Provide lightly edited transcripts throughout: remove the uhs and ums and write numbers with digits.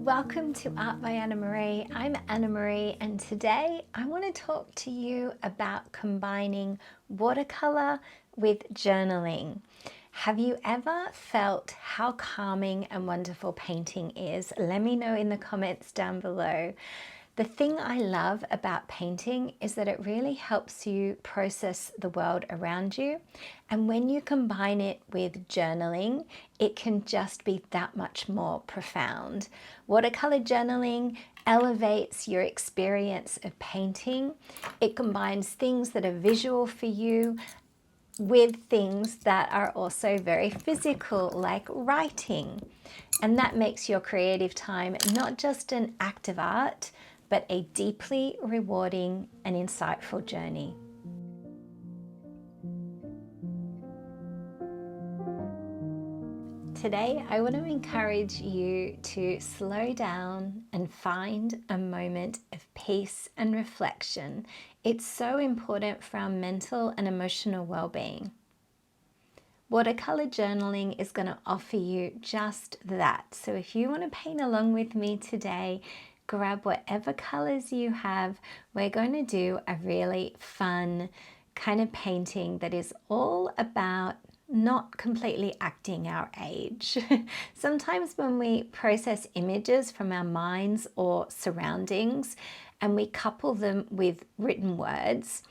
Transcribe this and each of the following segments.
Welcome to Art by Anna Marie. I'm Anna Marie, and today I want to talk to you about combining watercolor with journaling. Have you ever felt how calming and wonderful painting is? Let me know in the comments down below. The thing I love about painting is that it really helps you process the world around you. And when you combine it with journaling, it can just be that much more profound. Watercolor journaling elevates your experience of painting. It combines things that are visual for you with things that are also very physical, like writing. And that makes your creative time not just an act of art, but a deeply rewarding and insightful journey. Today, I want to encourage you to slow down and find a moment of peace and reflection. It's so important for our mental and emotional well-being. Watercolor journaling is going to offer you just that. So if you want to paint along with me today, grab whatever colors you have. We're going to do a really fun kind of painting that is all about not completely acting our age. Sometimes when we process images from our minds or surroundings and we couple them with written words,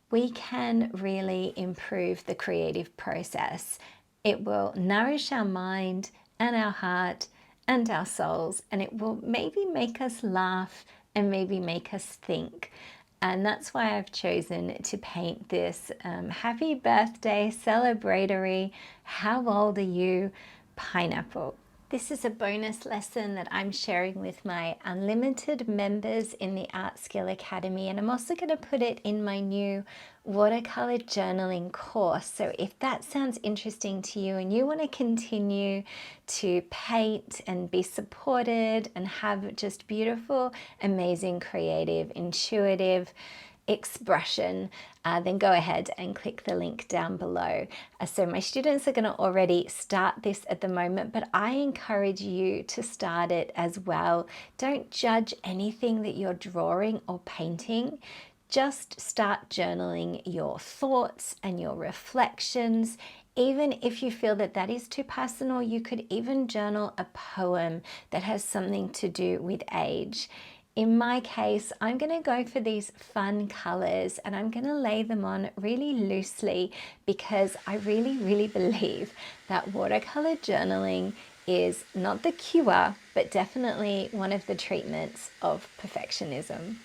we can really improve the creative process. It will nourish our mind and our heart and our souls, and it will maybe make us laugh and maybe make us think. And that's why I've chosen to paint this happy birthday celebratory, how old are you, pineapple. This is a bonus lesson that I'm sharing with my unlimited members in the Art Skill Academy, and I'm also going to put it in my new watercolor journaling course. So if that sounds interesting to you and you want to continue to paint and be supported and have just beautiful, amazing, creative, intuitive expression, then go ahead and click the link down below. So my students are going to already start this at the moment, but I encourage you to start it as well. Don't judge anything that you're drawing or painting. Just start journaling your thoughts and your reflections. Even if you feel that that is too personal, you could even journal a poem that has something to do with age. In my case, I'm going to go for these fun colors and I'm going to lay them on really loosely because I really believe that watercolor journaling is not the cure, but definitely one of the treatments of perfectionism.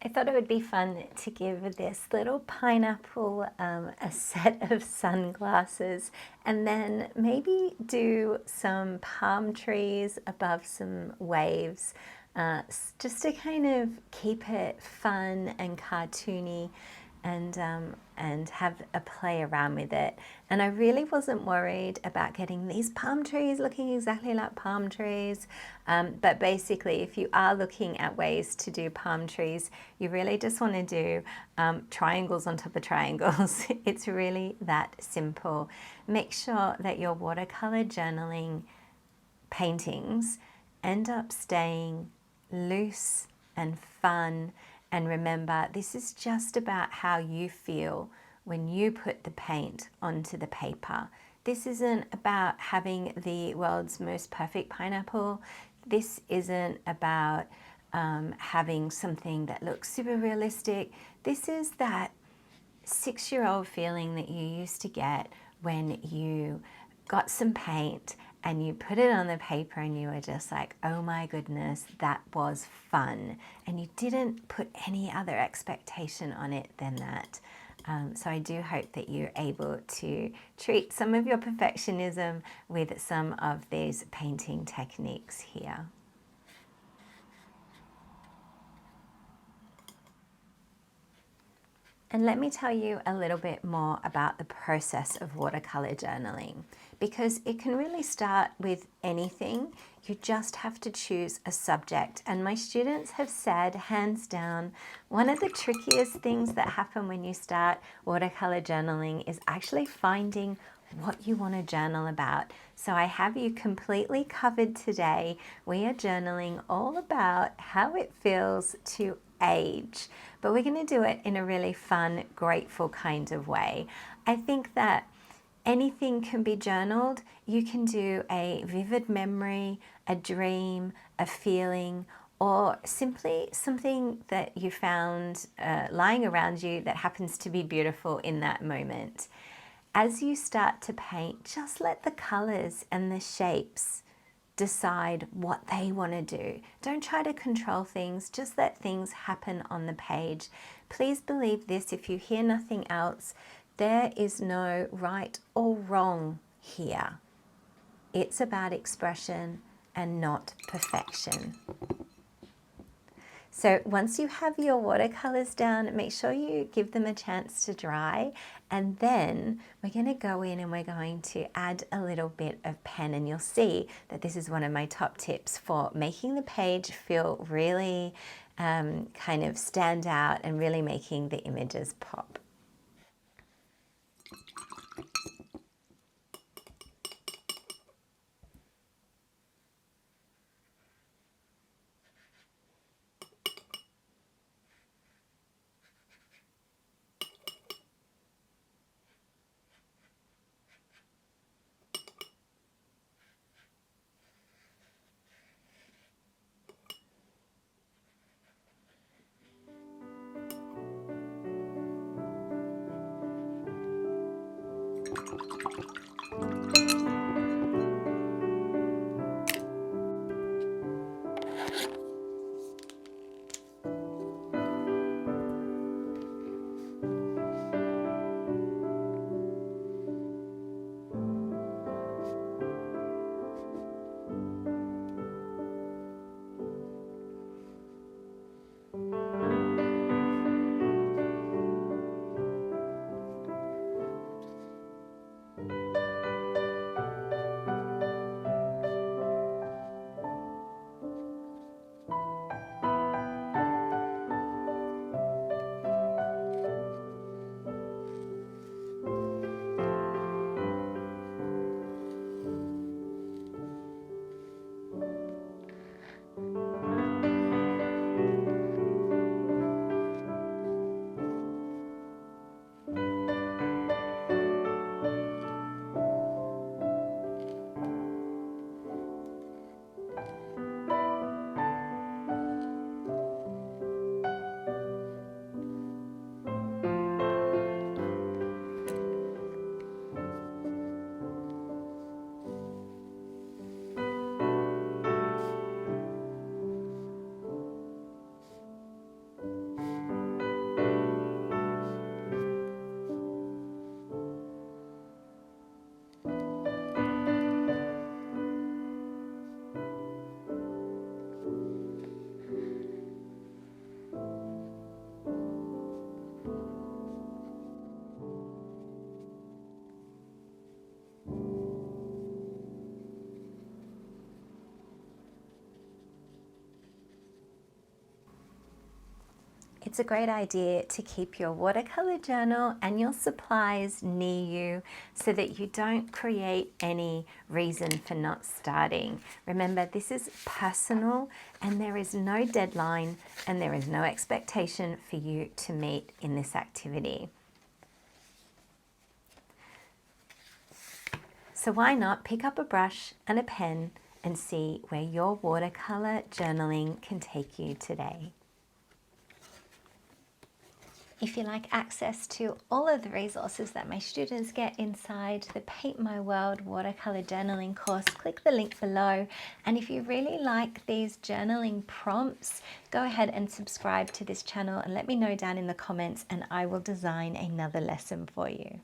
I thought it would be fun to give this little pineapple a set of sunglasses and then maybe do some palm trees above some waves just to kind of keep it fun and cartoony and have a play around with it. And I really wasn't worried about getting these palm trees looking exactly like palm trees. But basically, if you are looking at ways to do palm trees, you really just want to do triangles on top of triangles. It's really that simple. Make sure that your watercolor journaling paintings end up staying loose and fun And remember, this is just about how you feel when you put the paint onto the paper. This isn't about having the world's most perfect pineapple. This isn't about having something that looks super realistic. This is that 6-year-old feeling that you used to get when you got some paint and you put it on the paper and you were just like, oh my goodness, that was fun. And you didn't put any other expectation on it than that. So I do hope that you're able to treat some of your perfectionism with some of these painting techniques here. And let me tell you a little bit more about the process of watercolor journaling, because it can really start with anything. You just have to choose a subject. And my students have said, hands down, one of the trickiest things that happen when you start watercolor journaling is actually finding what you want to journal about. So I have you completely covered today. We are journaling all about how it feels to age, but we're going to do it in a really fun, grateful kind of way. I think that anything can be journaled. You can do a vivid memory, a dream, a feeling, or simply something that you found lying around you that happens to be beautiful in that moment. As you start to paint, just let the colors and the shapes decide what they want to do. Don't try to control things, just let things happen on the page. Please believe this, if you hear nothing else, there is no right or wrong here. It's about expression and not perfection. So once you have your watercolors down, make sure you give them a chance to dry, and then we're going to go in and we're going to add a little bit of pen, and you'll see that this is one of my top tips for making the page feel really kind of stand out and really making the images pop. it's a great idea to keep your watercolor journal and your supplies near you so that you don't create any reason for not starting. Remember, this is personal and there is no deadline and there is no expectation for you to meet in this activity. So why not pick up a brush and a pen and see where your watercolor journaling can take you today. If you like access to all of the resources that my students get inside the Paint My World watercolor journaling course, click the link below. And if you really like these journaling prompts, go ahead and subscribe to this channel and let me know down in the comments and I will design another lesson for you.